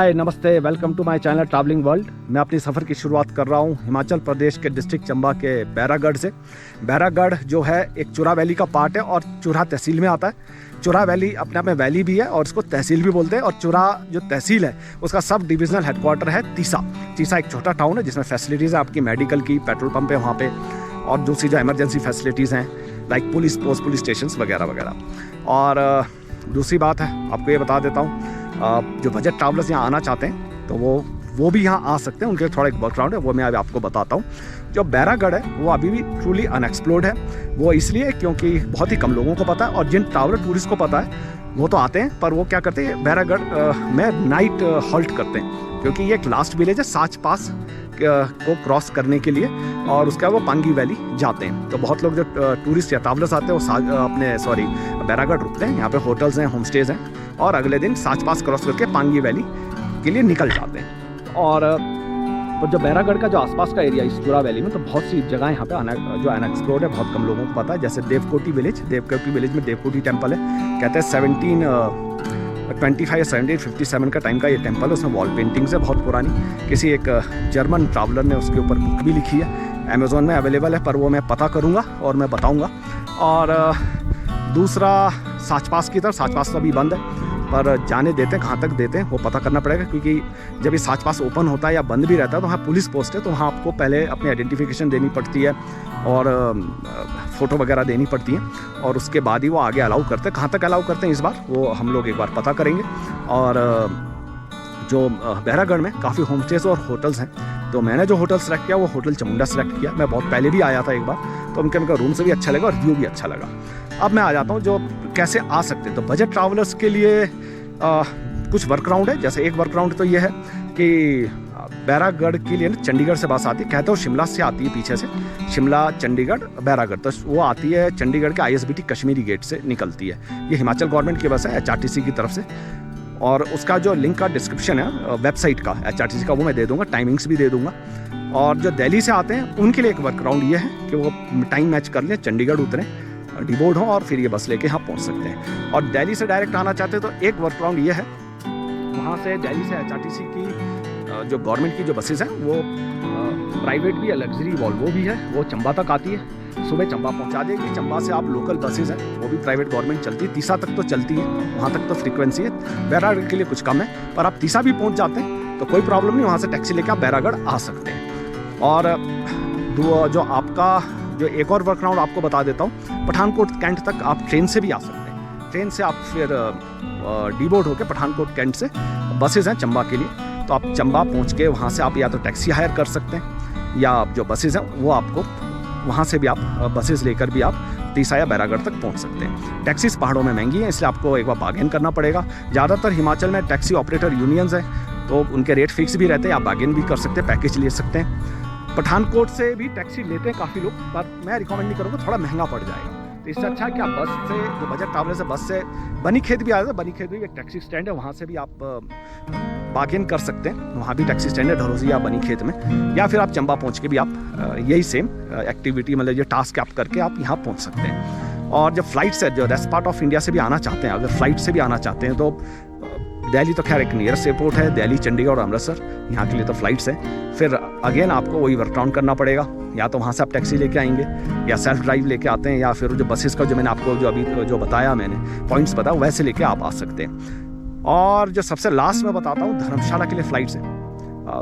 हाय नमस्ते, welcome to my channel travelling world. मैं अपनी सफ़र की शुरुआत कर रहा हूँ हिमाचल प्रदेश के डिस्ट्रिक्ट चंबा के बैरागढ़ से। बैरागढ़ जो है एक चुरा वैली का पार्ट है और चुरा तहसील में आता है। चुरा वैली अपने आप में वैली भी है और इसको तहसील भी बोलते हैं। और चुरा जो तहसील है उसका सब डिविजनल हेडक्वार्टर है तीसा। तीसा एक छोटा टाउन है जिसमें फैसिलिटीज़ है आपकी मेडिकल की, पेट्रोल पंप है वहाँ पे, और दूसरी जो इमरजेंसी फैसिलिटीज़ हैं like police post, police station वगैरह वगैरह। और दूसरी बात है, आपको ये बता देता हूँ, जो बजट ट्रैवलर्स यहाँ आना चाहते हैं तो वो भी यहाँ आ सकते हैं। उनके थोड़ा एक बैकग्राउंड है वो मैं अभी आपको बताता हूँ। जो बैरागढ़ है वो अभी भी ट्रूली अनएक्सप्लोर्ड है। वो इसलिए क्योंकि बहुत ही कम लोगों को पता है, और जिन ट्रैवलर टूरिस्ट को पता है वो तो आते हैं, पर वो क्या करते हैं बैरागढ़ में नाइट हॉल्ट करते हैं, क्योंकि ये एक लास्ट विलेज है साच पास को क्रॉस करने के लिए, और उसके बाद वो पांगी वैली जाते हैं। तो बहुत लोग जो टूरिस्ट या ट्रैवलर्स आते हैं वो बैरागढ़ रुकते हैं। यहाँ पे होटल्स हैं, होम स्टेज हैं, और अगले दिन साच पास क्रॉस करके पांगी वैली के लिए निकल जाते हैं। और जो बैरागढ़ का जो आसपास का एरिया इस चुरा वैली में, तो बहुत सी जगह यहाँ पे जो अनएक्सप्लोर्ड है, बहुत कम लोगों को पता है। जैसे देवकोटी विलेज में देवकोटी टेम्पल है। कहते हैं 1725 या 1757 का टाइम का ये टेम्पल है। उसमें वॉल पेंटिंग्स है बहुत पुरानी। किसी एक जर्मन ट्रैवलर ने उसके ऊपर बुक भी लिखी है, अमेज़ॉन में अवेलेबल है, पर वो मैं पता करूँगा और मैं बताऊँगा। और दूसरा साचपास की तरफ, साचपास तो अभी बंद है, पर जाने देते हैं, कहाँ तक देते हैं वो पता करना पड़ेगा, क्योंकि जब ये साचपास ओपन होता है या बंद भी रहता है तो वहाँ पुलिस पोस्ट है, तो वहाँ आपको पहले अपनी आइडेंटिफिकेशन देनी पड़ती है और फ़ोटो वगैरह देनी पड़ती है, और उसके बाद ही वो आगे अलाउ करते हैं। कहाँ तक अलाउ करते हैं इस बार वो हम लोग एक बार पता करेंगे। और जो बैरागढ़ में काफ़ी होम स्टेज और होटल्स हैं, तो मैंने जो होटल सेलेक्ट किया वो होटल चामुंडा सेलेक्ट किया। मैं बहुत पहले भी आया था एक बार, तो उनका रूम से भी अच्छा लगा और व्यू भी अच्छा लगा। अब मैं आ जाता हूँ जो कैसे आ सकते हैं। तो बजट ट्रैवलर्स के लिए कुछ वर्कराउंड है। जैसे एक वर्कराउंड तो ये है कि बैरागढ़ के लिए ना चंडीगढ़ से बस आती है। कहते हो शिमला से आती है, पीछे से शिमला चंडीगढ़ बैरागढ़, तो वो आती है चंडीगढ़ के ISBT कश्मीरी गेट से निकलती है। ये हिमाचल गवर्नमेंट की बस है HRTC की तरफ से, और उसका जो लिंक का डिस्क्रिप्शन है वेबसाइट का HRTC का वो मैं दे दूंगा, टाइमिंग्स भी दे दूंगा। और जो दिल्ली से आते हैं उनके लिए एक वर्कराउंड ये है कि वो टाइम मैच कर लें, चंडीगढ़ उतरें, डिबोर्ड हो, और फिर ये बस लेके यहाँ पहुँच सकते हैं। और दिल्ली से डायरेक्ट आना चाहते हैं तो एक वर्कराउंड ये है, वहाँ से दिल्ली से HRTC की जो गवर्नमेंट की जो बसेस हैं वो प्राइवेट भी है, लग्जरी वॉल्वो भी है, वो चंबा तक आती है, सुबह चंबा पहुंचा देगी। चंबा से आप लोकल बसेस हैं वो भी प्राइवेट गवर्नमेंट चलती है, तीसा तक तो चलती है, वहाँ तक तो फ्रीक्वेंसी है। बैरागढ़ के लिए कुछ कम है, पर आप तीसा भी पहुँच जाते हैं तो कोई प्रॉब्लम नहीं, वहाँ से टैक्सी लेकर आप बैरागढ़ आ सकते हैं। और जो आपका जो एक और वर्कराउंड आपको बता देता हूँ, पठानकोट कैंट तक आप ट्रेन से भी आ सकते हैं। ट्रेन से आप फिर डिबोर्ड होकर पठानकोट कैंट से बसेस हैं चंबा के लिए, तो आप चंबा पहुंच के वहाँ से आप या तो टैक्सी हायर कर सकते हैं, या जो बसेस हैं वो आपको वहाँ से भी आप बसेस लेकर भी आप तीसा या बैरागढ़ तक पहुँच सकते हैं। टैक्सीज पहाड़ों में महंगी हैं, इसलिए आपको एक बार बार्गेन करना पड़ेगा। ज़्यादातर हिमाचल में टैक्सी ऑपरेटर यूनियंस हैं, तो उनके रेट फिक्स भी रहते हैं, आप बार्गेन भी कर सकते हैं, पैकेज ले सकते हैं। पठानकोट से भी टैक्सी लेते हैं काफ़ी लोग, पर मैं रिकमेंड नहीं करूँगा, थोड़ा महंगा पड़ जाएगा। तो इससे अच्छा है कि आप बस से, जो बजट ट्रैवलर से बस से बनी खेत भी आया था, बनी खेत भी एक टैक्सी स्टैंड है, वहाँ से भी आप बार्गेन कर सकते हैं। वहाँ भी टैक्सी स्टैंड है ढलोजी या बनी खेत में, या फिर आप चंबा पहुँच के भी आप यही सेम एक्टिविटी, मतलब ये टास्क आप करके आप यहाँ पहुँच सकते हैं। और जब फ्लाइट से, जो रेस्ट पार्ट ऑफ इंडिया से भी आना चाहते हैं, अगर फ्लाइट से भी आना चाहते हैं तो दिल्ली तो खैर एक नियरेस्ट एयरपोर्ट है, दिल्ली, चंडीगढ़ और अमृतसर, यहाँ के लिए तो फ्लाइट्स हैं। फिर अगेन आपको वही वर्कआउट करना पड़ेगा, या तो वहाँ से आप टैक्सी लेके आएंगे, या सेल्फ ड्राइव लेके आते हैं, या फिर जो बसेस का जो मैंने आपको जो अभी जो बताया, मैंने पॉइंट्स बताया, वैसे लेके आप आ सकते हैं। और जो सबसे लास्ट में बताता हूँ, धर्मशाला के लिए फ़्लाइट्स हैं।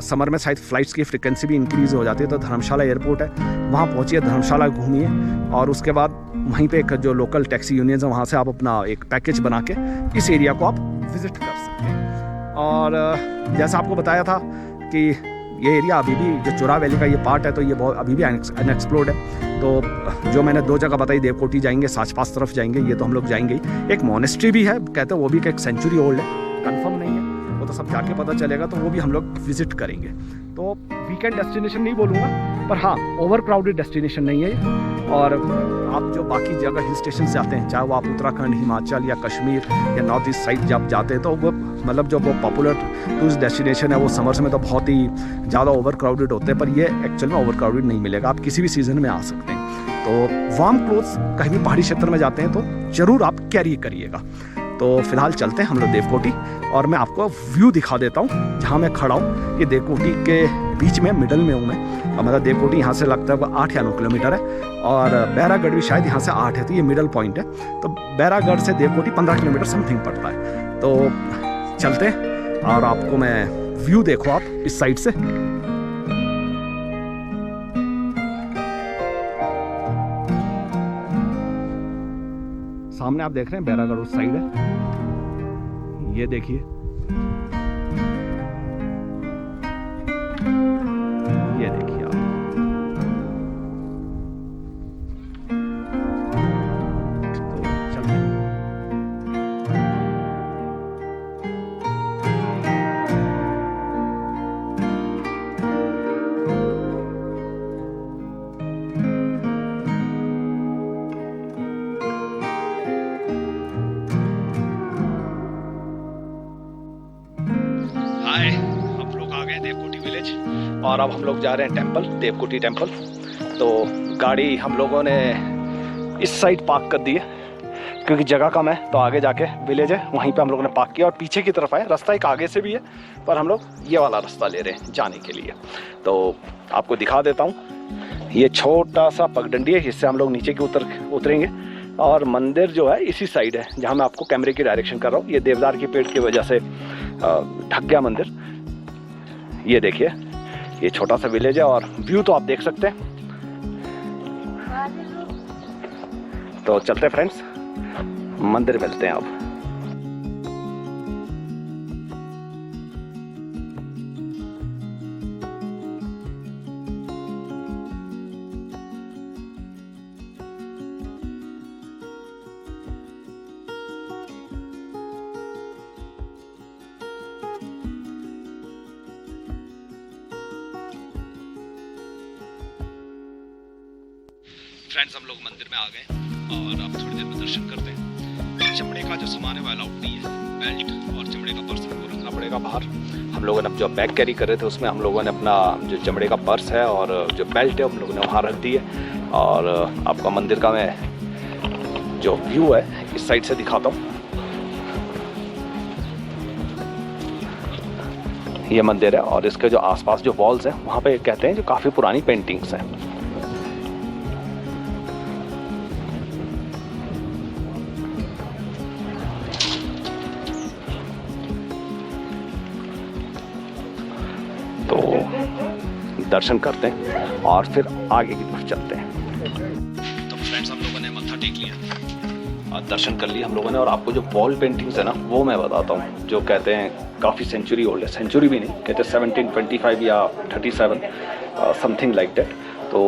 समर में शायद फ़्लाइट्स की फ्रिक्वेंसी भी इंक्रीज़ हो जाती है, तो धर्मशाला एयरपोर्ट है, वहाँ पहुँचिए, धर्मशाला घूमिए, और उसके बाद वहीं पे एक जो लोकल टैक्सी यूनियंस है वहाँ से आप अपना एक पैकेज बना के इस एरिया को आप विज़िट कर सकते हैं। और जैसा आपको बताया था कि ये एरिया अभी भी, जो चुरा वैली का ये पार्ट है, तो ये बहुत अभी भी अनएक्सप्लोर्ड है। तो जो मैंने 2 जगह बताई, देवकोटी जाएंगे, साचपास तरफ जाएंगे, ये तो हम लोग जाएंगे ही। एक मोनेस्ट्री भी है, कहते हैं वो भी एक सेंचुरी ओल्ड है, कंफर्म नहीं है, वो तो सब जाके पता चलेगा, तो वो भी हम लोग विजिट करेंगे। तो वीकेंड डेस्टिनेशन नहीं बोलूँगा, पर हाँ ओवर क्राउडेड डेस्टिनेशन नहीं है। और आप जो बाकी जगह हिल स्टेशन से आते हैं, चाहे वो आप उत्तराखंड, हिमाचल या कश्मीर या नॉर्थ ईस्ट साइड जब जाते हैं, तो वो मतलब जो वो पॉपुलर टूरिस्ट डेस्टिनेशन है वो समर्स में तो बहुत ही ज़्यादा ओवर क्राउडेड होते हैं, पर ये एक्चुअल में ओवर क्राउडेड नहीं मिलेगा। आप किसी भी सीज़न में आ सकते हैं। तो वार्म क्लोथ्स, कहीं भी पहाड़ी क्षेत्र में जाते हैं तो ज़रूर आप कैरी करिएगा। तो फिलहाल चलते हैं हम लोग देवकोटी और मैं आपको व्यू दिखा देता हूँ जहाँ मैं खड़ा हूँ। ये देवकोटी के बीच में मिडल में हूँ मैं, और मतलब देवकोटी यहाँ से लगता है 8 या 9 किलोमीटर है, और बैरागढ़ भी शायद यहाँ से 8 है, तो ये मिडल पॉइंट है। तो बैरागढ़ से देवकोटी 15 किलोमीटर समथिंग पड़ता है। तो चलते हैं और आपको मैं व्यू देखो आप इस साइड से। सामने आप देख रहे हैं बैरागढ़ उस साइड है, ये देखिए, ये देखिए आप। तो चलते हैं। हम लोग आ गए देवकोटी विलेज और अब हम लोग जा रहे हैं टेंपल, देवकोटी टेंपल। तो गाड़ी हम लोगों ने इस साइड पार्क कर दी है क्योंकि जगह कम है, तो आगे जाके विलेज है वहीं पे हम लोगों ने पार्क किया और पीछे की तरफ आए। रास्ता एक आगे से भी है पर हम लोग ये वाला रास्ता ले रहे हैं जाने के लिए। तो आपको दिखा देता हूँ, ये छोटा सा पगडंडी है, इससे हम लोग नीचे की उतरेंगे और मंदिर जो है इसी साइड है जहाँ मैं आपको कैमरे की डायरेक्शन कर रहा हूँ। ये देवदार के पेड़ की वजह से ढक गया मंदिर। ये देखिए, ये छोटा सा विलेज है और व्यू तो आप देख सकते हैं। तो चलते हैं फ्रेंड्स, मंदिर मिलते हैं अब। फ्रेंड्स, हम लोग मंदिर में आ गए और अब थोड़ी देर में दर्शन करते हैं। चमड़े का जो सामान है वो अलाउड नहीं है, बेल्ट और चमड़े का पर्स वो रखना पड़ेगा बाहर। हम लोगों ने जो बैग कैरी कर रहे थे उसमें हम लोगों ने अपना जो चमड़े का पर्स है और जो बेल्ट है हम लोगों ने वहाँ रख दी है। और आपका मंदिर का मैं जो व्यू है इस साइड से दिखाता हूँ। ये मंदिर है और इसके जो आसपास जो वॉल्स हैं वहाँ पे कहते हैं जो काफ़ी पुरानी पेंटिंग्स हैं। तो दर्शन करते हैं और फिर आगे की तरफ चलते हैं। तो फ्रेंड्स, हम लोगों ने मत्था टेक लिया और दर्शन कर लिया हम लोगों ने। और आपको जो वॉल पेंटिंग्स है ना वो मैं बताता हूँ, जो कहते हैं काफ़ी सेंचुरी ओल्ड है, सेंचुरी भी नहीं, कहते हैं 1725 या 37 समथिंग लाइक दैट। तो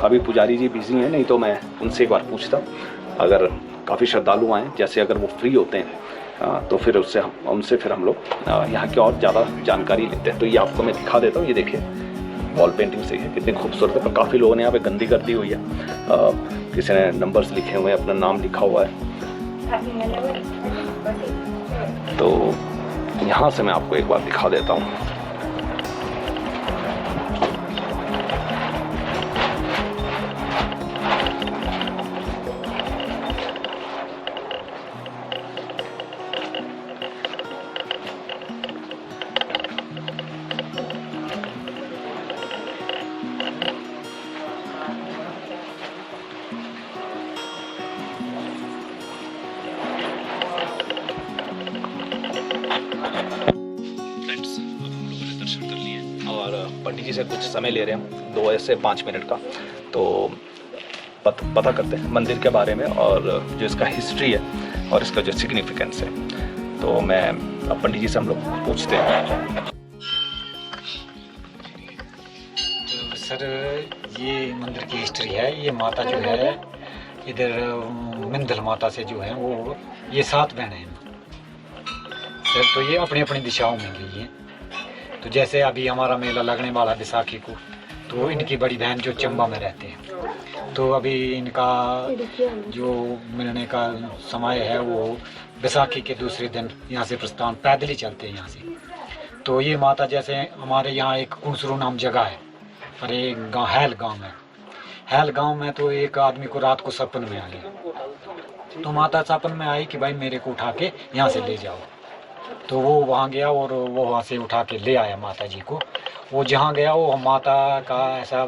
अभी पुजारी जी बिजी हैं, नहीं तो मैं उनसे एक बार पूछता। अगर काफ़ी श्रद्धालु आए, जैसे अगर वो फ्री होते हैं तो फिर उनसे फिर हम लोग यहाँ की और ज़्यादा जानकारी लेते हैं। तो ये आपको मैं दिखा देता हूँ। ये देखिए, वॉल पेंटिंग सही है, कितनी खूबसूरत है, पर काफ़ी लोगों ने यहाँ पे गंदी कर दी हुई है। किसी ने नंबर्स लिखे हुए हैं, अपना नाम लिखा हुआ है। तो यहाँ से मैं आपको एक बार दिखा देता हूँ। पंडित जी से कुछ समय ले रहे हैं, 2 से 5 मिनट का। तो पता करते हैं मंदिर के बारे में और जो इसका हिस्ट्री है और इसका जो सिग्निफिकेंस है। तो मैं पंडित जी से हम लोग पूछते हैं। तो सर, ये मंदिर की हिस्ट्री है। ये माता जो है इधर मिंदल माता से जो है वो ये 7 बहनें हैं सर। तो ये अपनी अपनी दिशाओं में गई है। तो जैसे अभी हमारा मेला लगने वाला बैसाखी को, तो इनकी बड़ी बहन जो चंबा में रहते हैं, तो अभी इनका जो मिलने का समय है वो बैसाखी के दूसरे दिन यहाँ से प्रस्थान पैदल ही चलते हैं यहाँ से। तो ये माता जैसे हमारे यहाँ एक कुंसरू नाम जगह है और एक गाँव हैल गाँव है। हैल गाँव में तो एक आदमी को रात को सपन में आ गया। तो माता सपन में आई कि भाई मेरे को उठा के यहाँ से ले जाओ। तो वो वहाँ गया और वो वहाँ से उठा के ले आया माता जी को। वो जहाँ गया वो माता का ऐसा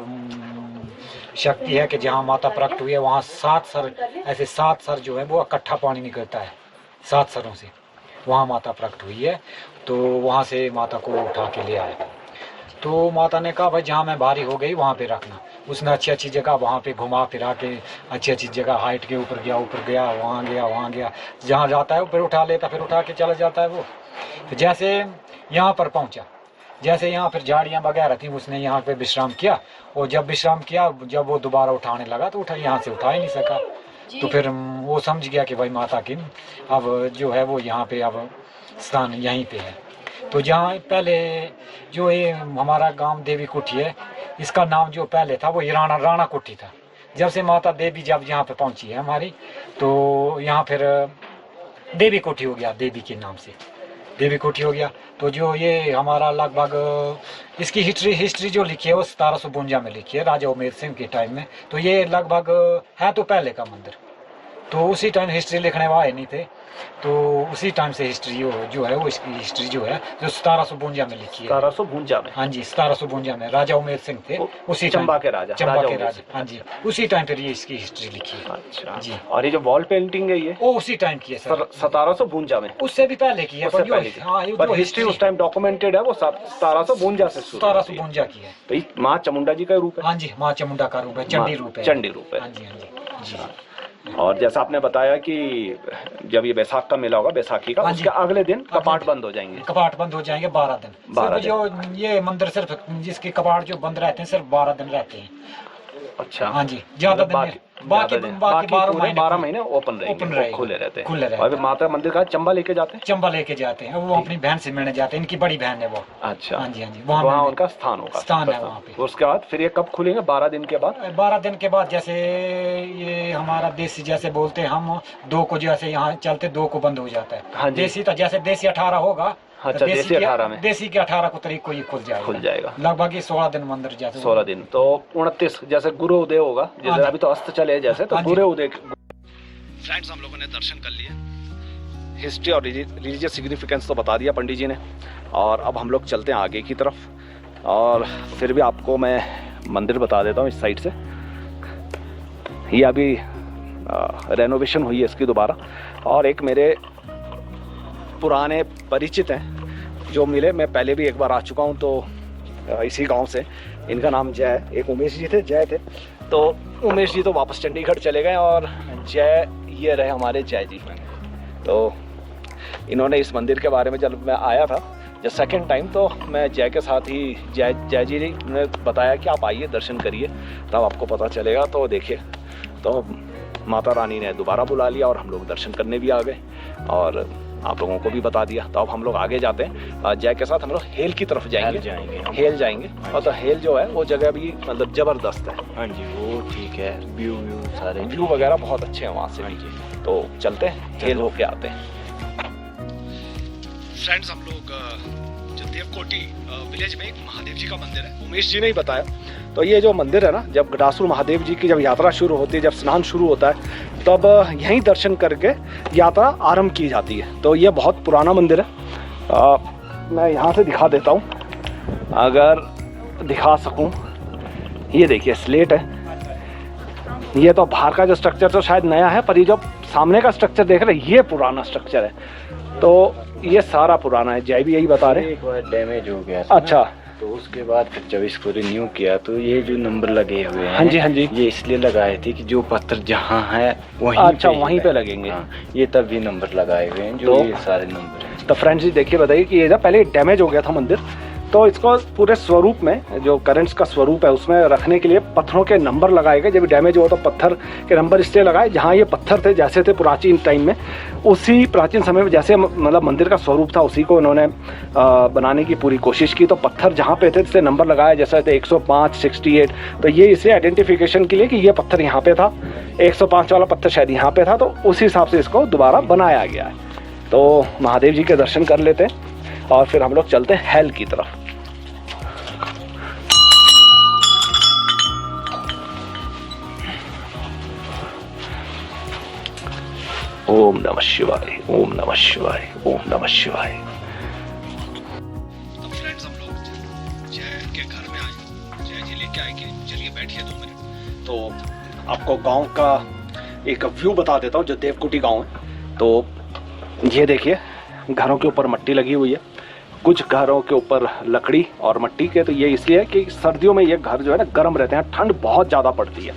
शक्ति है कि जहाँ माता प्रकट हुई है वहाँ 7 सर, ऐसे 7 सर जो है वो इकट्ठा पानी निकलता है 7 सरों से, वहाँ माता प्रकट हुई है। तो वहाँ से माता को उठा के ले आया। तो माता ने कहा भाई जहाँ मैं भारी हो गई वहाँ पे रखना। उसने अच्छी अच्छी जगह वहाँ पे घुमा फिरा के अच्छी अच्छी जगह हाइट के ऊपर गया वहाँ गया जहाँ जाता है वो फिर उठा लेता, फिर उठा के चला जाता है वो। तो जैसे यहाँ पर पहुँचा, जैसे यहाँ फिर झाड़ियाँ वगैरह थी, उसने यहाँ पे विश्राम किया। और जब विश्राम किया, जब वो दोबारा उठाने लगा तो यहाँ से उठा ही नहीं सका। तो फिर वो समझ गया कि भाई माता की अब जो है वो यहाँ पे अब स्थान यहीं पे है। तो जहाँ पहले जो ये हमारा गांव देवी कोठी है, इसका नाम जो पहले था वो राणा कोठी था। जब से माता देवी जब यहाँ पे पहुँची है हमारी, तो यहाँ फिर देवी कोठी हो गया, देवी के नाम से देवी कोठी हो गया। तो जो ये हमारा लगभग इसकी हिस्ट्री जो लिखी है वो 1752 में लिखी है, राजा उमेर सिंह के टाइम में। तो ये लगभग है तो पहले का मंदिर। तो उसी टाइम हिस्ट्री लिखने वाले नहीं थे, तो उसी टाइम से हिस्ट्री जो है वो इसकी हिस्ट्री जो है जो 1752 में लिखी है। 1752 में? हाँ जी, 1752 में राजा उमेर सिंह थे, उसी चंबा के राजा। हाँ जी, उसी टाइम पर ये इसकी हिस्ट्री लिखी है। अच्छा जी। और ये जो वॉल पेंटिंग है ये वो उसी टाइम की है सर, 1752 में? उससे भी पहले की है, पर हिस्ट्री उस टाइम डॉक्यूमेंटेड है वो 1752 से शुरू, 1752 की है। तो माँ चामुंडा जी का रूप है? हाँ जी, माँ चामुंडा का रूप है, चंडी रूप है। चंडी रूप है। हाँ जी, हाँ जी। और जैसा आपने बताया कि जब ये बैसाख का मेला होगा, बैसाखी का, उसके अगले दिन कपाट बंद हो जाएंगे? कपाट बंद हो जाएंगे 12 दिन। 12 जो ये मंदिर सिर्फ जिसके कपाट जो बंद रहते हैं सिर्फ 12 दिन रहते हैं। अच्छा। हाँ जी, ज्यादा दिन बाकी 12 महीने ओपन रहेंगे, खुले रहते हैं। और माता मंदिर का चंबा लेके जाते हैं? चंबा लेके जाते हैं, वो अपनी बहन से मिलने जाते हैं, इनकी बड़ी बहन है वो। अच्छा। हाँ जी, हाँ जी, वहाँ उनका स्थान होगा, स्थान है वहाँ पे। उसके बाद फिर ये कब खुलेंगे? 12 दिन के बाद? 12 दिन के बाद, जैसे ये हमारा देसी जैसे बोलते हैं हम 2 को, जैसे यहाँ चलते 2 को बंद हो जाता है। हाँ जी। देसी तो जैसे देसी 18 होगा। अच्छा, देसी 18 में? देसी के 18 को तारीख को ये खुल जाएगा। लगभग ये 16 दिन मंदिर जैसे 16 दिन। तो 29 जैसे गुरु उदय होगा, जैसे अभी तो अस्त चले जैसे, तो गुरु उदय। फ्रेंड्स, हम लोगों ने दर्शन कर लिए, हिस्ट्री और रिलीजियस सिग्निफिकेंस तो बता दिया पंडित जी ने, और अब हम लोग चलते हैं आगे की तरफ। और फिर भी आपको मैं मंदिर बता देता हूँ इस साइड से। ये अभी रेनोवेशन हुई है इसकी दोबारा, और एक मेरे पुराने परिचित हैं जो मिले, मैं पहले भी एक बार आ चुका हूँ, तो इसी गांव से। इनका नाम जय, एक उमेश जी थे, जय थे। तो उमेश जी तो वापस चंडीगढ़ चले गए, और जय ये रहे हमारे जय जी। तो इन्होंने इस मंदिर के बारे में, जब मैं आया था जब सेकंड टाइम, तो मैं जय के साथ ही जय जी ने बताया कि आप आइए दर्शन करिए, तब आपको पता चलेगा। तो देखिए, तो माता रानी ने दोबारा बुला लिया और हम लोग दर्शन करने भी आ गए, और आप लोगों को भी बता दिया। तो अब हम लोग आगे जाते हैं, जय के साथ हम लोग हेल की तरफ जाएंगे। हेल जाएंगे। और तो हेल जो है वो जगह भी मतलब ज़बरदस्त है। हाँ जी, वो ठीक है, व्यू सारे व्यू वगैरह बहुत अच्छे हैं वहाँ से भी। तो चलते हैं, हेल होके आते हैं। फ्रेंड्स, हम लोग जो देवकोटी विलेज में एक महादेव जी का मंदिर है, उमेश जी ने ही बताया। तो ये जो मंदिर है ना, जब गडासुर महादेव जी की जब यात्रा शुरू होती है, जब स्नान शुरू होता है, तब यहीं दर्शन करके यात्रा आरंभ की जाती है। तो ये बहुत पुराना मंदिर है। मैं यहाँ से दिखा देता हूँ, अगर दिखा सकूँ। ये देखिए, स्लेट है। ये तो बाहर का जो स्ट्रक्चर तो शायद नया है, पर ये जो सामने का स्ट्रक्चर देख रहे हैं, ये पुराना स्ट्रक्चर है। तो ये सारा पुराना है। जय भी यही बता रहे हैं। एक बार डैमेज हो गया। अच्छा। तो उसके बाद फिर जब इसको रिन्यू किया, तो ये जो नंबर लगे हुए हैं, हाँ जी, हाँ जी, ये इसलिए लगाए थे कि जो पत्थर जहाँ है वहीं अच्छा वहीं पे लगेंगे। हाँ, ये तब भी नंबर लगाए हुए हैं, जो तो, ये सारे नंबर हैं। तो फ्रेंड्स जी देखिए, बताइए कि ये जब पहले डैमेज हो गया था मंदिर, तो इसको पूरे स्वरूप में, जो करंट्स का स्वरूप है उसमें रखने के लिए पत्थरों के नंबर लगाए गए। जब डैमेज हुआ तो पत्थर के नंबर इसलिए लगाए जहाँ ये पत्थर थे, जैसे थे प्राचीन टाइम में, उसी प्राचीन समय में जैसे मतलब मंदिर का स्वरूप था, उसी को इन्होंने बनाने की पूरी कोशिश की। तो पत्थर जहाँ पे थे इससे नंबर लगाया, जैसे थे 105, 68। तो ये इसे आइडेंटिफिकेशन के लिए कि ये पत्थर यहाँ पे था, 105 वाला पत्थर शायद यहाँ पे था, तो उसी हिसाब से इसको दोबारा बनाया गया है। तो महादेव जी के दर्शन कर लेते हैं और फिर हम लोग चलते हैं हेल की तरफ। ओम नमः शिवाय, ओम नमः शिवाय, ओम नमः शिवाय। तो फ्रेंड्स, हम लोग जय के घर में आए, जय जी लेके आए कि चलिए बैठिए 2 मिनट। तो आपको गांव का एक व्यू बता देता हूँ, जो देवकुटी गांव है। तो ये देखिए, घरों के ऊपर मट्टी लगी हुई है, कुछ घरों के ऊपर लकड़ी और मट्टी के। तो ये इसलिए है कि सर्दियों में ये घर जो है ना गर्म रहते हैं, ठंड बहुत ज़्यादा पड़ती है।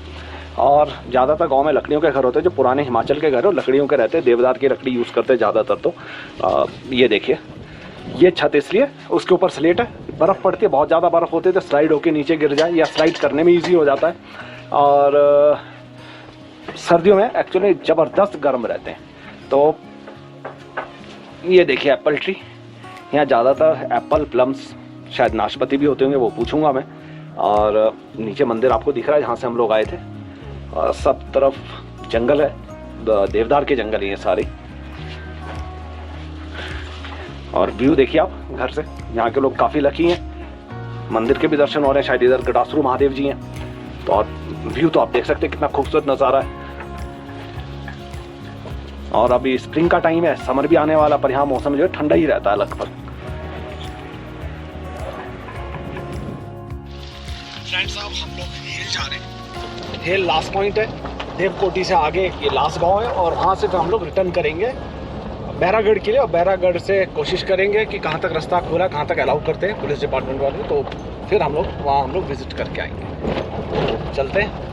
और ज़्यादातर गांव में लकड़ियों के घर होते हैं, जो पुराने हिमाचल के घर हो लकड़ियों के रहते हैं, देवदार की लकड़ी यूज़ करते हैं ज़्यादातर। तो ये देखिए, ये छत इसलिए, उसके ऊपर स्लेट है, बर्फ़ पड़ती है, बहुत ज़्यादा बर्फ़ होती है तो स्लाइड होकर नीचे गिर जाए, या स्लाइड करने में ईजी हो जाता है। और सर्दियों में एक्चुअली ज़बरदस्त गर्म रहते हैं। तो ये देखिए एप्पल ट्री, यहाँ ज़्यादातर एप्पल, प्लम्स, शायद नाशपाती भी होते होंगे, वो पूछूंगा मैं। और नीचे मंदिर आपको दिख रहा है जहाँ से हम लोग आए थे, और सब तरफ जंगल है, देवदार के जंगल हैं ये सारे। और व्यू देखिए आप घर से, यहाँ के लोग काफ़ी लकी हैं, मंदिर के भी दर्शन हो रहे हैं, शायद इधर गडासुर महादेव जी हैं। तो और व्यू तो आप देख सकते हैं कितना खूबसूरत नज़ारा है। और अभी स्प्रिंग का टाइम है, समर भी आने वाला, पर यहाँ मौसम जो है ठंडा ही रहता है लगभग। फ्रेंड्स साहब, हम लोग हेल जा रहे हैं। हेल लास्ट पॉइंट है, देवकोटी से आगे ये लास्ट गांव है, और वहाँ से फिर हम लोग रिटर्न करेंगे बैरागढ़ के लिए। और बैरागढ़ से कोशिश करेंगे कि कहाँ तक रास्ता खुला, कहाँ तक अलाउ करते हैं पुलिस डिपार्टमेंट वाले। तो फिर हम लोग वहाँ विजिट करके आएंगे। चलते हैं।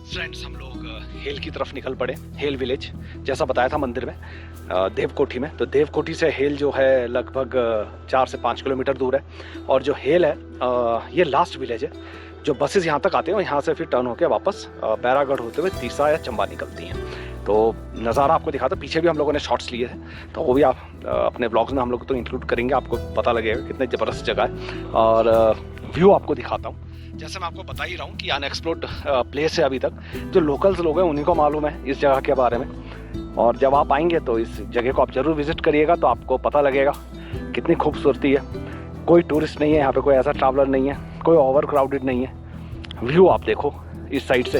फ्रेंड्स, हम लोग हेल की तरफ निकल पड़े। हेल विलेज जैसा बताया था मंदिर में, देवकोठी में। तो देवकोठी से हेल जो है लगभग 4 से 5 किलोमीटर दूर है। और जो हेल है ये लास्ट विलेज है। जो बसेस यहाँ तक आते हैं, यहाँ से फिर टर्न होकर वापस बैरागढ़ होते हुए तीसा या चंबा निकलती हैं। तो नज़ारा आपको दिखाता, पीछे भी हम लोगों ने शॉट्स लिए थे, तो वो भी आप अपने ब्लॉग्स में हम लोग तो इंक्लूड करेंगे, आपको पता लगेगा कितनी ज़बरदस्त जगह है। और व्यू आपको दिखाता हूँ। जैसे मैं आपको बता ही रहा हूँ कि अनएक्सप्लोर्ड प्लेस है अभी तक, जो लोकल्स लोग हैं उन्हीं को मालूम है इस जगह के बारे में। और जब आप आएंगे तो इस जगह को आप ज़रूर विज़िट करिएगा, तो आपको पता लगेगा कितनी खूबसूरती है। कोई टूरिस्ट नहीं है यहाँ पे, कोई ऐसा ट्रैवलर नहीं है, कोई ओवर क्राउडेड नहीं है। व्यू आप देखो इस साइड से।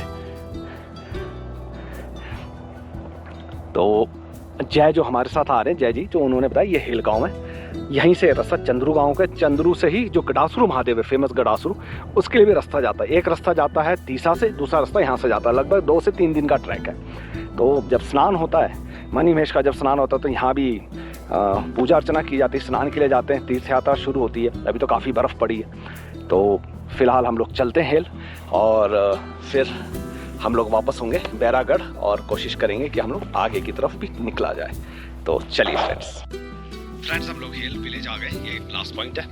तो जय जो हमारे साथ आ रहे हैं, जय जी, जो उन्होंने बताया ये हेल गाँव है। यहीं से रास्ता चंद्रू गांव का, चंद्रू से ही जो गडासुर महादेव है, फेमस गडासुर, उसके लिए भी रास्ता जाता है। एक रास्ता जाता है तीसा से, दूसरा रास्ता यहाँ से जाता है। लगभग 2 से 3 दिन का ट्रैक है। तो जब स्नान होता है, मनी महेश का जब स्नान होता है, तो यहाँ भी पूजा अर्चना की जाती है, स्नान के लिए जाते हैं, तीर्थ यात्रा शुरू होती है। अभी तो काफ़ी बर्फ़ पड़ी है। तो फिलहाल हम लोग चलते हैं हेल, और फिर हम लोग वापस होंगे बैरागढ़, और कोशिश करेंगे कि हम लोग आगे की तरफ भी निकला जाए। तो चलिए फ्रेंड्स, हम लोग हेल विलेज आ गए। ये लास्ट पॉइंट है,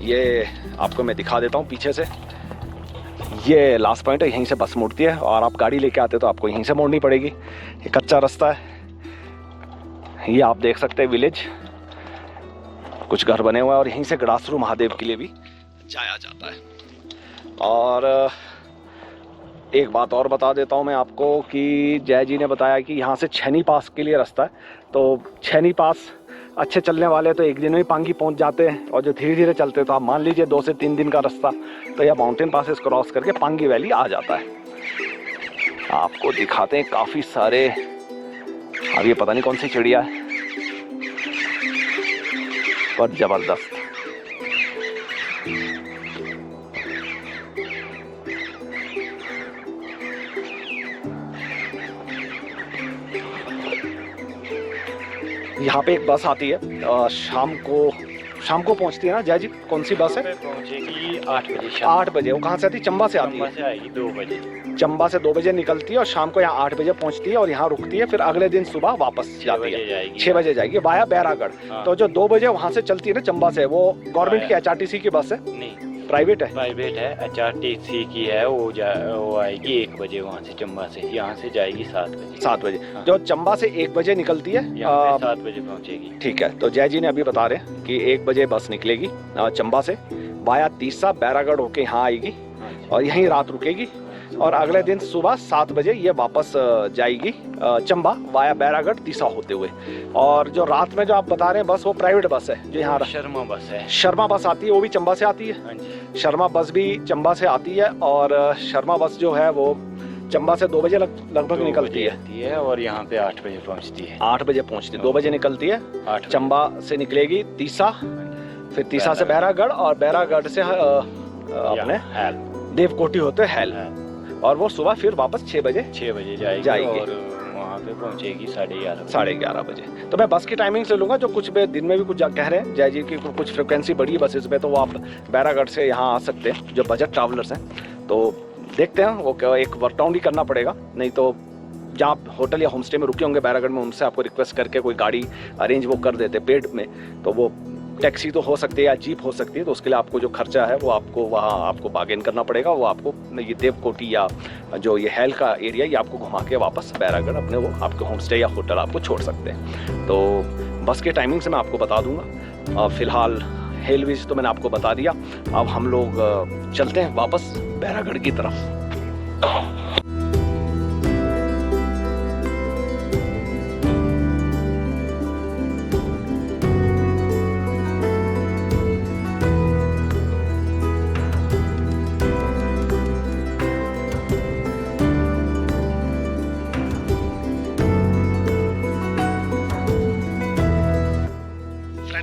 ये आपको मैं दिखा देता हूँ पीछे से। ये लास्ट पॉइंट है, यहीं से बस मुड़ती है, और आप गाड़ी लेके आते तो आपको यहीं से मोड़नी पड़ेगी। ये कच्चा रास्ता है। ये आप देख सकते हैं विलेज, कुछ घर बने हुए हैं, और यहीं से गडासुर महादेव के लिए भी जाया जाता है। और एक बात और बता देता हूँ मैं आपको कि जय जी ने बताया कि यहाँ से छैनी पास के लिए रास्ता है। तो छैनी पास अच्छे चलने वाले तो एक दिन में ही पांगी पहुँच जाते हैं, और जो धीरे धीरे चलते हैं तो आप मान लीजिए 2 से 3 दिन का रास्ता, तो यह माउंटेन पासेस क्रॉस करके पांगी वैली आ जाता है। आपको दिखाते हैं काफ़ी सारे, अब ये पता नहीं कौन सी चिड़िया है, पर ज़बरदस्त। यहाँ पे एक बस आती है शाम को पहुँचती है ना जय जी? कौन सी बस है? पहुंचेगी 8 बजे 8 बजे। वो कहाँ से आती है? चंबा से आती है। से आएगी 2 बजे। चंबा से 2 बजे निकलती है और शाम को यहाँ 8 बजे पहुँचती है और यहाँ रुकती है, फिर अगले दिन सुबह वापस जाती है 6 बजे जाएगी वाया बैरागढ़। तो जो 2 बजे वहाँ से चलती है ना चंबा से, वो गवर्नमेंट की HRTC की बस है? नहीं, प्राइवेट है। प्राइवेट है, HRTC की है। वो आएगी 1 बजे वहाँ से, चंबा से। यहाँ से जाएगी 7 बजे। 7 बजे। जो चंबा से 1 बजे निकलती है, 7 बजे पहुँचेगी। ठीक है। तो जय जी ने अभी बता रहे हैं कि 1 बजे बस निकलेगी चंबा से, वाया तीसा बैरागढ़ होके यहाँ आएगी और यहीं रात रुकेगी और अगले दिन सुबह 7 बजे ये वापस जाएगी चंबा वाया बैरागढ़ तीसा होते हुए। और जो रात में जो आप बता रहे हैं बस, वो प्राइवेट बस है जो यहाँ शर्मा बस है। शर्मा बस आती है, वो भी चंबा से आती है। शर्मा बस भी चंबा से आती है और शर्मा बस जो है वो चंबा से 2 बजे लगभग निकलती है और यहाँ पे 8 बजे पहुँचती है। 8 बजे पहुँचती है, 2 बजे निकलती है। चंबा से निकलेगी तीसा, फिर तीसा से बैरागढ़ और बैरागढ़ से अपने देवकोटी होते हैल, और वो सुबह फिर वापस 6 बजे जाएगी और वहाँ पे पहुँचेगी 11:30 बजे। तो मैं बस की टाइमिंग से लूँगा, जो कुछ दिन में भी कुछ कह रहे हैं जय जी की कुछ फ्रिक्वेंसी बढ़ी बसेस पे, तो वो आप बैरागढ़ से यहाँ आ सकते हैं जो बजट ट्रैवलर्स हैं। तो देखते हैं, वो एक वर्कआउट ही करना पड़ेगा, नहीं तो जहाँ आप होटल या होम स्टे में रुके होंगे बैरागढ़ में, उनसे आपको रिक्वेस्ट करके कोई गाड़ी अरेंज वो कर देते पेड में, तो वो टैक्सी तो हो सकती है या जीप हो सकती है। तो उसके लिए आपको जो खर्चा है वो आपको वहाँ आपको बार्गेन करना पड़ेगा। वो आपको ये देवकोटी या जो ये हैल का एरिया, ये आपको घुमा के वापस बैरागढ़ अपने वो आपके होम स्टे या होटल आपको छोड़ सकते हैं। तो बस के टाइमिंग से मैं आपको बता दूंगा। फिलहाल हेलवेज तो मैंने आपको बता दिया। अब हम लोग चलते हैं वापस बैरागढ़ की तरफ।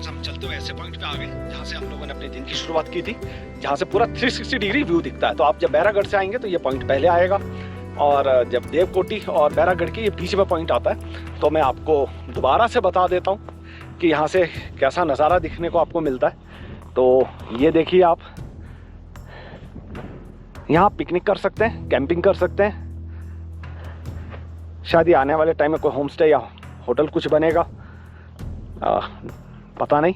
हम चलते हुए ऐसे पॉइंट पे आ गए जहाँ से हम लोगों ने अपने दिन की शुरुआत की थी, जहाँ से पूरा 360 डिग्री व्यू दिखता है। तो आप जब बैरागढ़ से आएंगे तो ये पॉइंट पहले आएगा, और जब देवकोटी और बैरागढ़ के ये बीच में पॉइंट आता है तो मैं आपको दोबारा से बता देता हूँ कि यहाँ से कैसा नज़ारा दिखने को आपको मिलता है। तो ये देखिए, आप यहाँ पिकनिक कर सकते हैं, कैंपिंग कर सकते हैं। शायद ही आने वाले टाइम में कोई होम स्टे या होटल कुछ बनेगा, पता नहीं,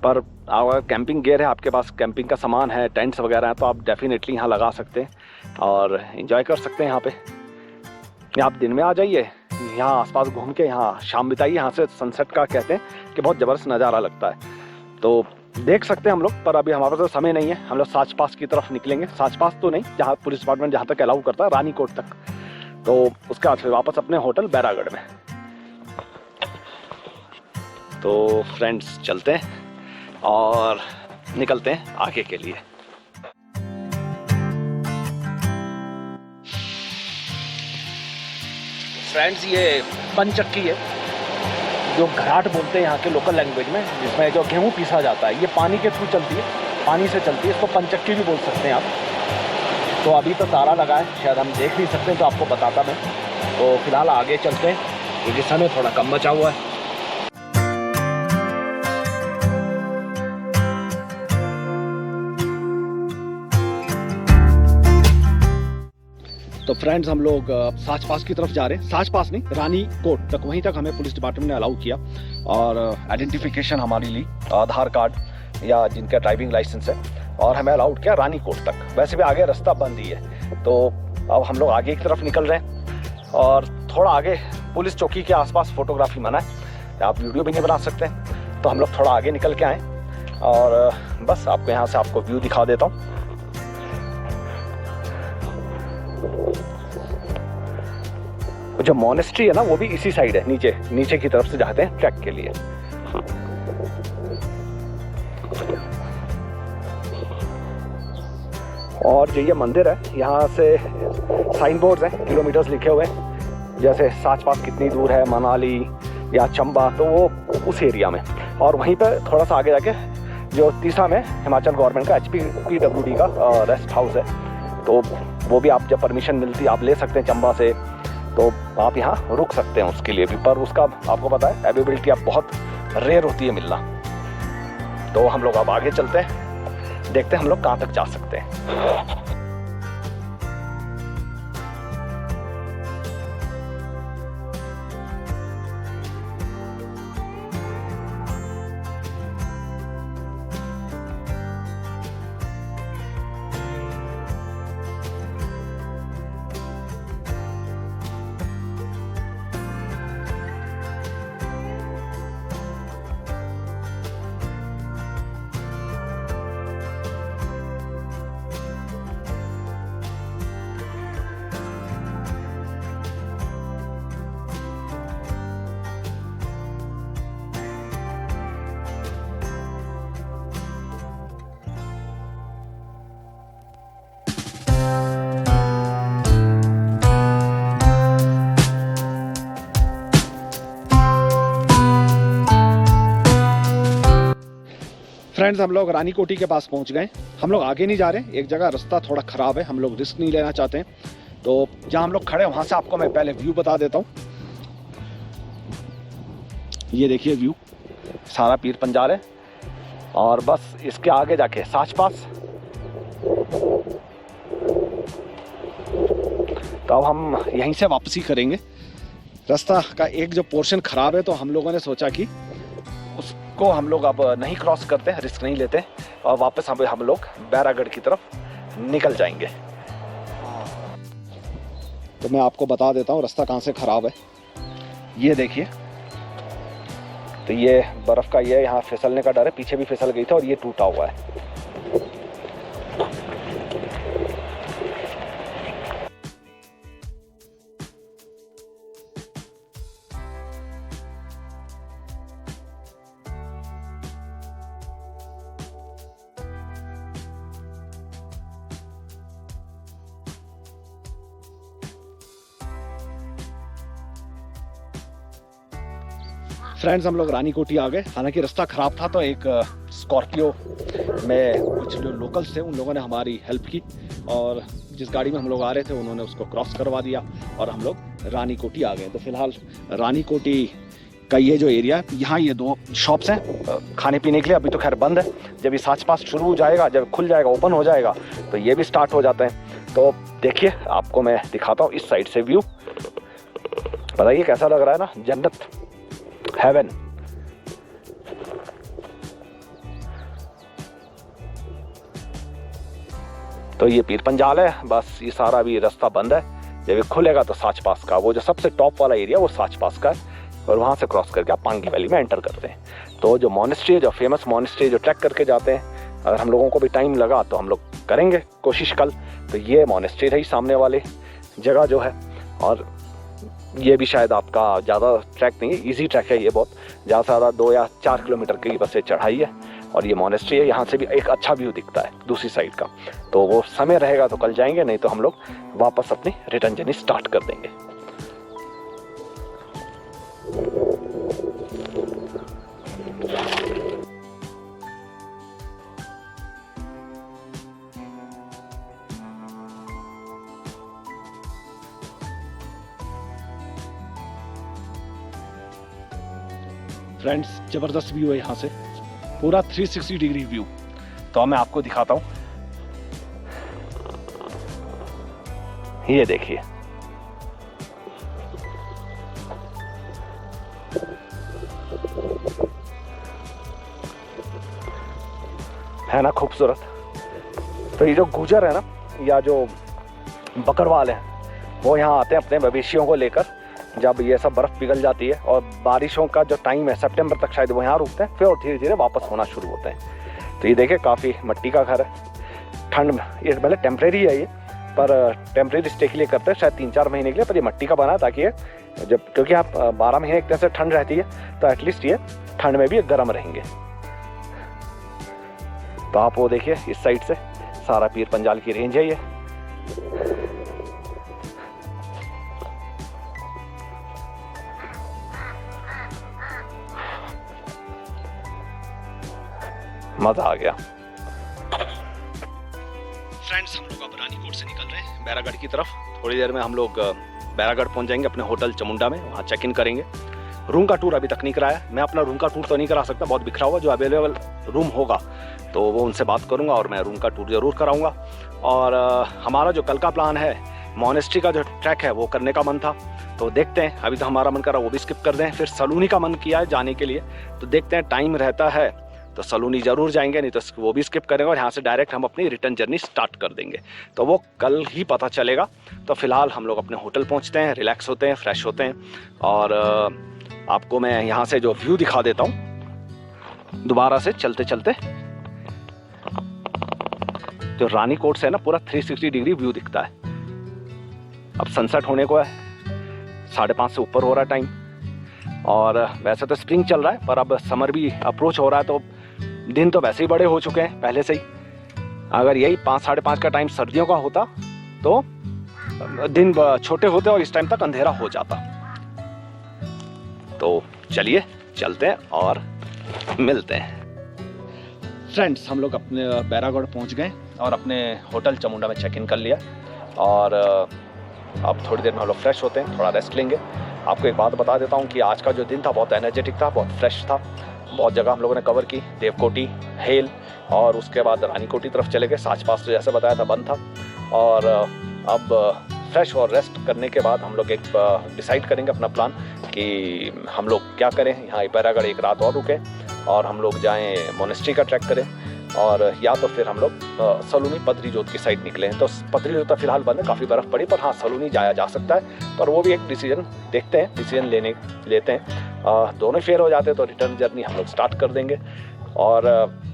पर अगर कैंपिंग गियर है आपके पास, कैंपिंग का सामान है, टेंट्स वगैरह हैं, तो आप डेफिनेटली यहाँ लगा सकते हैं और एंजॉय कर सकते हैं यहाँ पे। या आप दिन में आ जाइए, यहाँ आसपास घूम के यहाँ शाम बिताइए। यहाँ से सनसेट का कहते हैं कि बहुत ज़बरदस्त नज़ारा लगता है, तो देख सकते हैं हम लोग। पर अभी हमारे पास समय नहीं है, हम लोग साच पास की तरफ निकलेंगे। साच पास तो नहीं, जहाँ पुलिस डिपार्टमेंट जहाँ तक अलाउ करता है, रानीकोट तक। तो उसके बाद फिर वापस अपने होटल बैरागढ़ में। तो फ्रेंड्स चलते हैं और निकलते हैं आगे के लिए। फ्रेंड्स ये पंचक्की है, जो घराट बोलते हैं यहाँ के लोकल लैंग्वेज में, जिसमें जो गेहूँ पीसा जाता है। ये पानी के थ्रू चलती है, पानी से चलती है, इसको पंचक्की भी बोल सकते हैं आप। तो अभी तो ताला लगा है, शायद हम देख नहीं सकते, तो आपको बताता मैं। तो फिलहाल आगे चलते हैं क्योंकि समय थोड़ा कम बचा हुआ है। तो फ्रेंड्स हम लोग साच पास की तरफ जा रहे हैं। साच पास नहीं, रानीकोट तक, वहीं तक हमें पुलिस डिपार्टमेंट ने अलाउ किया और आइडेंटिफिकेशन हमारे लिए आधार कार्ड या जिनका ड्राइविंग लाइसेंस है, और हमें अलाउड किया रानीकोट तक। वैसे भी आगे रास्ता बंद ही है, तो अब हम लोग आगे की तरफ निकल रहे हैं। और थोड़ा आगे पुलिस चौकी के आसपास फोटोग्राफी मना है, आप वीडियो भी नहीं बना सकते, तो हम लोग थोड़ा आगे निकल के आए और बस आपको यहाँ से आपको व्यू दिखा देता हूँ। जो मोनेस्ट्री है ना, वो भी इसी साइड है, नीचे की तरफ से जाते हैं ट्रैक के लिए। और जो ये मंदिर है, यहाँ से साइन बोर्ड्स हैं, किलोमीटर्स लिखे हुए हैं, जैसे साच पास कितनी दूर है, मनाली या चंबा, तो वो उस एरिया में। और वहीं पर थोड़ा सा आगे जाके जो तीसा में हिमाचल गवर्नमेंट का HPWD का रेस्ट हाउस है, तो वो भी आप जब परमिशन मिलती है आप ले सकते हैं चंबा से तो आप यहाँ रुक सकते हैं उसके लिए भी, पर उसका आपको पता है अवेलेबिलिटी अब बहुत रेयर होती है मिलना। तो हम लोग अब आगे चलते हैं, देखते हैं हम लोग कहाँ तक जा सकते हैं। फ्रेंड्स, हम लोग रानी कोटी के पास पहुंच गए। हम लोग आगे नहीं जा रहे, एक जगह रास्ता थोड़ा ख़राब है, हम लोग रिस्क नहीं लेना चाहते हैं। तो जहां हम लोग खड़े हैं वहां से आपको मैं पहले व्यू बता देता हूं। ये देखिए व्यू, सारा पीर पंजाल है और बस इसके आगे जाके साच पास। तो अब हम यहीं से वापसी करेंगे। रास्ता का एक जो पोर्शन ख़राब है, तो हम लोगों ने सोचा कि उसको हम लोग अब नहीं क्रॉस करते, रिस्क नहीं लेते और वापस हम लोग बैरागढ़ की तरफ निकल जाएंगे। तो मैं आपको बता देता हूँ रास्ता कहाँ से ख़राब है। ये देखिए, तो ये बर्फ़ का ये यहाँ फिसलने का डर है, पीछे भी फिसल गई था और ये टूटा हुआ है। फ्रेंड्स, हम लोग रानी कोटी आ गए। हालांकि रास्ता ख़राब था, तो एक स्कॉर्पियो में कुछ जो लोकल्स थे उन लोगों ने हमारी हेल्प की और जिस गाड़ी में हम लोग आ रहे थे उन्होंने उसको क्रॉस करवा दिया और हम लोग रानी कोटी आ गए। तो फिलहाल रानी कोटी का ये जो एरिया है, यहाँ ये 2 शॉप्स हैं खाने पीने के लिए। अभी तो खैर बंद है, जब ये साच पास शुरू हो जाएगा, जब खुल जाएगा, ओपन हो जाएगा, तो ये भी स्टार्ट हो जाते हैं। तो देखिए, आपको मैं दिखाता हूँ इस साइड से व्यू। बताइए कैसा लग रहा है ना, जन्नत, हेवन। तो ये पीर पंजाल है, बस ये सारा भी रास्ता बंद है। जब ये खुलेगा तो साच पास का वो जो सबसे टॉप वाला एरिया वो साच पास का है और वहाँ से क्रॉस करके आप पांगी वैली में एंटर करते हैं। तो जो मॉनेस्ट्री, जो फेमस मॉनेस्ट्री जो ट्रैक करके जाते हैं, अगर हम लोगों को भी टाइम लगा तो हम लोग करेंगे कोशिश कल। तो ये मॉनेस्ट्री रही सामने वाली जगह जो है, और ये भी शायद आपका ज़्यादा ट्रैक नहीं है, इजी ट्रैक है ये बहुत, ज़्यादा से ज़्यादा 2 या 4 किलोमीटर की बस से चढ़ाई है। और ये मॉनेस्ट्री है, यहाँ से भी एक अच्छा व्यू दिखता है दूसरी साइड का। तो वो समय रहेगा तो कल जाएंगे, नहीं तो हम लोग वापस अपनी रिटर्न जर्नी स्टार्ट कर देंगे। फ्रेंड्स, ज़बरदस्त व्यू है यहाँ से, पूरा 360 डिग्री व्यू। तो मैं आपको दिखाता हूँ, ये देखिए, है ना खूबसूरत। तो ये जो गुजर है ना, या जो बकरवाल है, वो यहाँ आते हैं अपने मवेशियों को लेकर जब ये सब बर्फ़ पिघल जाती है। और बारिशों का जो टाइम है सितंबर तक शायद वो यहाँ रुकते हैं, फिर और धीरे धीरे वापस होना शुरू होते हैं। तो ये देखिए, काफ़ी मिट्टी का घर है। ठंड में ये पहले टेम्प्रेरी है ये, पर टेम्प्रेरी स्टे के लिए करते हैं शायद 3-4 महीने के लिए, पर ये मिट्टी का बना है ताकि ये जब, क्योंकि आप 12 महीने एक तरह से ठंड रहती है, तो एटलीस्ट ये ठंड में भी गर्म रहेंगे। तो आप वो देखिए, इस साइड से सारा पीर पंजाल की रेंज है ये। मजा आ गया। फ्रेंड्स, हम लोग अब रानीकोट से निकल रहे हैं बैरागढ़ की तरफ। थोड़ी देर में हम लोग बैरागढ़ पहुंच जाएंगे अपने होटल चमुंडा में, वहाँ चेक इन करेंगे। रूम का टूर अभी तक नहीं कराया, मैं अपना रूम का टूर तो नहीं करा सकता, बहुत बिखरा हुआ। जो अवेलेबल रूम होगा तो वो उनसे बात करूंगा और मैं रूम का टूर ज़रूर कराऊंगा। और हमारा जो कल का प्लान है, मोनेस्ट्री का जो ट्रैक है वो करने का मन था, तो देखते हैं। अभी तो हमारा मन कर रहा है वो भी स्किप कर दें। फिर सलूनी का मन किया है जाने के लिए, तो देखते हैं टाइम रहता है तो सलूनी ज़रूर जाएंगे, नहीं तो वो भी स्किप करेंगे और यहाँ से डायरेक्ट हम अपनी रिटर्न जर्नी स्टार्ट कर देंगे। तो वो कल ही पता चलेगा। तो फिलहाल हम लोग अपने होटल पहुँचते हैं, रिलैक्स होते हैं, फ्रेश होते हैं और आपको मैं यहाँ से जो व्यू दिखा देता हूँ दोबारा से चलते चलते। जो रानी कोट से है ना, पूरा 360 डिग्री व्यू दिखता है। अब सनसेट होने को है, 5:30 से ऊपर हो रहा है टाइम। और वैसे तो स्प्रिंग चल रहा है, पर अब समर भी अप्रोच हो रहा है, तो दिन तो वैसे ही बड़े हो चुके हैं पहले से ही। अगर यही 5 साढ़े 5 का टाइम सर्दियों का होता तो दिन छोटे होते और इस टाइम तक अंधेरा हो जाता। तो चलिए चलते हैं और मिलते हैं। फ्रेंड्स, हम लोग अपने बैरागढ़ पहुंच गए और अपने होटल चमुंडा में चेक इन कर लिया और अब थोड़ी देर में हम लोग फ्रेश होते हैं, थोड़ा रेस्ट लेंगे। आपको एक बात बता देता हूं कि आज का जो दिन था बहुत एनर्जेटिक था, बहुत फ्रेश था। बहुत जगह हम लोगों ने कवर की, देवकोटी, हेल और उसके बाद रानीकोटी तरफ चले गए। साच पास तो जैसे बताया था बंद था। और अब फ्रेश और रेस्ट करने के बाद हम लोग एक डिसाइड करेंगे अपना प्लान कि हम लोग क्या करें। यहाँ बैरागढ़ एक रात और रुके और हम लोग जाएं मोनेस्ट्री का ट्रैक करें, और या तो फिर हम लोग सलूनी पतरी जोत की साइड निकले हैं। तो पतरी जोत फिलहाल बंद है, काफ़ी बर्फ़ पड़ी, पर हाँ सलूनी जाया जा सकता है। पर वो भी एक डिसीजन देखते हैं, डिसीजन लेते हैं। दोनों फेयर हो जाते हैं तो रिटर्न जर्नी हम लोग स्टार्ट कर देंगे। और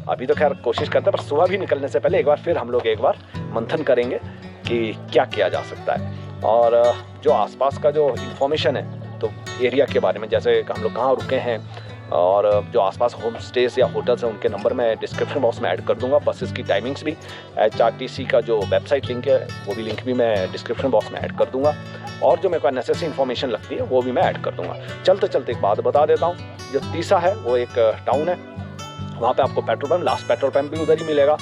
अभी तो खैर कोशिश करते हैं, पर सुबह भी निकलने से पहले एक बार फिर हम लोग एक बार मंथन करेंगे कि क्या किया जा सकता है। और जो आसपास का जो इन्फॉर्मेशन है तो एरिया के बारे में, जैसे हम लोग कहाँ रुके हैं और जो आसपास होम स्टेज या होटल्स हैं उनके नंबर मैं डिस्क्रिप्शन बॉक्स में ऐड कर दूंगा। बसेस की टाइमिंग्स भी, HRTC का जो वेबसाइट लिंक है वो भी लिंक भी मैं डिस्क्रिप्शन बॉक्स में ऐड कर दूंगा। और जो मेरे को नेसेसरी इन्फॉर्मेशन लगती है वो भी मैं ऐड कर दूंगा। चलते चलते एक बात बता देता हूँ, जो तीसा है वो एक टाउन है, वहाँ पे आपको petrol pump, last petrol pump भी उधर ही मिलेगा,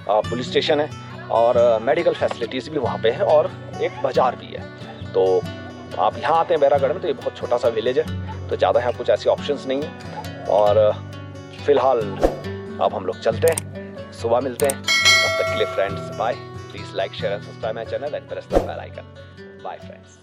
पुलिस स्टेशन है और मेडिकल फैसिलिटीज़ भी वहाँ पे है और एक बाज़ार भी है। तो आप यहाँ आते हैं बैरागढ़ में तो ये बहुत छोटा सा विलेज है, तो ज़्यादा यहाँ कुछ ऐसी ऑप्शंस नहीं है। और फिलहाल अब हम लोग चलते हैं, सुबह मिलते हैं। तब तक के लिए friends bye. Please like, share and subscribe my channel and press the bell icon. Bye friends.